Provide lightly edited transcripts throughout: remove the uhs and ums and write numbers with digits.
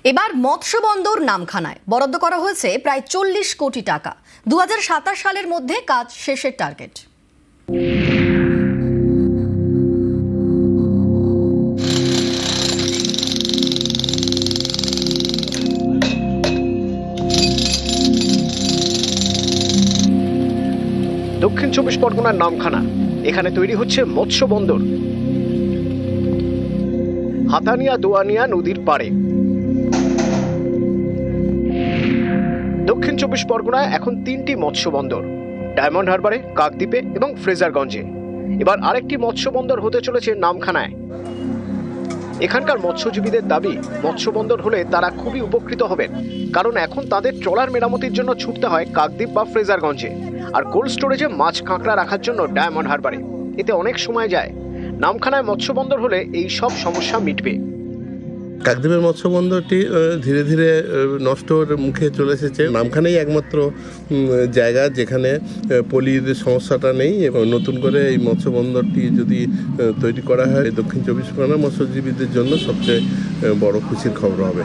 এবার মৎস্য বন্দর নামখানায় বরাদ্দ করা হয়েছে প্রায় 40 কোটি টাকা। 2027 সালের মধ্যে কাজ শেষের টার্গেট। দক্ষিণ 24 পরগনার নামখানা, এখানে তৈরি হচ্ছে মৎস্য বন্দর। হাতানিয়া দোয়ানিয়া নদীর পাড়ে দক্ষিণ 24 পরগনায় এখন 3টি মৎস্য বন্দর, ডায়মন্ড হারবারে, কাকদ্বীপে এবং ফ্রেজারগঞ্জে। এবার আরেকটি মৎস্য বন্দর হতে চলেছে নামখানায়। এখানকার মৎস্যজীবীদের দাবি, মৎস্য বন্দর হলে তারা খুবই উপকৃত হবেন, কারণ এখন তাদের ট্রলার মেরামতির জন্য ছুটতে হয় কাকদ্বীপ বা ফ্রেজারগঞ্জে, আর কোল্ড স্টোরেজে মাছ কাঁকড়া রাখার জন্য ডায়মন্ড হারবারে। এতে অনেক সময় যায়। নামখানায় মৎস্য বন্দর হলে এই সব সমস্যা মিটবে। কাকদ্বীপের মৎস্য বন্দরটি ধীরে ধীরে নষ্টর মুখে চলে এসেছে। নামখানাই একমাত্র জায়গা যেখানে পলির সমস্যাটা নেই, এবং নতুন করে এই মৎস্য বন্দরটি যদি তৈরি করা হয়, দক্ষিণ 24 পরগনা মৎস্যজীবীদের জন্য সবচেয়ে বড় খুশির খবর হবে।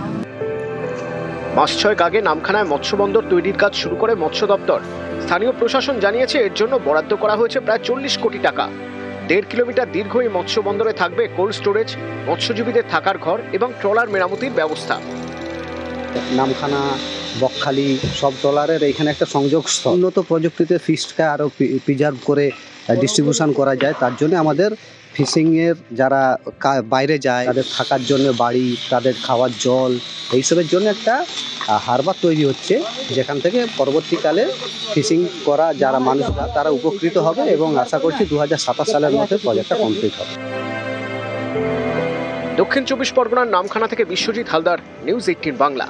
মাস 6 আগে নামখানায় মৎস্য বন্দর তৈরির কাজ শুরু করে মৎস্য দপ্তর। স্থানীয় প্রশাসন জানিয়েছে এর জন্য বরাদ্দ করা হয়েছে প্রায় 40 কোটি টাকা। 1.5 কিলোমিটার দীর্ঘ এই মৎস্য বন্দরে থাকবে কোল্ড স্টোরেজ, মৎস্যজীবীদের থাকার ঘর এবং ট্রলার মেরামতির ব্যবস্থা। নামখানা, বকখালি সব ট্রলারের এখানে একটা সংযোগ স্থল। উন্নত প্রযুক্তিতে ফিশকে আরও প্রিজার্ভ করে ডিস্ট্রিবিউশন করা যায়। তার জন্য আমাদের ফিশিংয়ের যারা বাইরে যায় তাদের থাকার জন্য বাড়ি, তাদের খাওয়ার জল, এইসবের জন্য একটা হারবার তৈরি হচ্ছে, যেখান থেকে পরবর্তীকালে ফিশিং করা যারা মানুষরা তারা উপকৃত হবে, এবং আশা করছি 2027 সালের মধ্যে প্রজেক্টটা কমপ্লিট হবে। দক্ষিণ 24 পরগনার নামখানা থেকে বিশ্বজিৎ হালদার, নিউজ 18 বাংলা।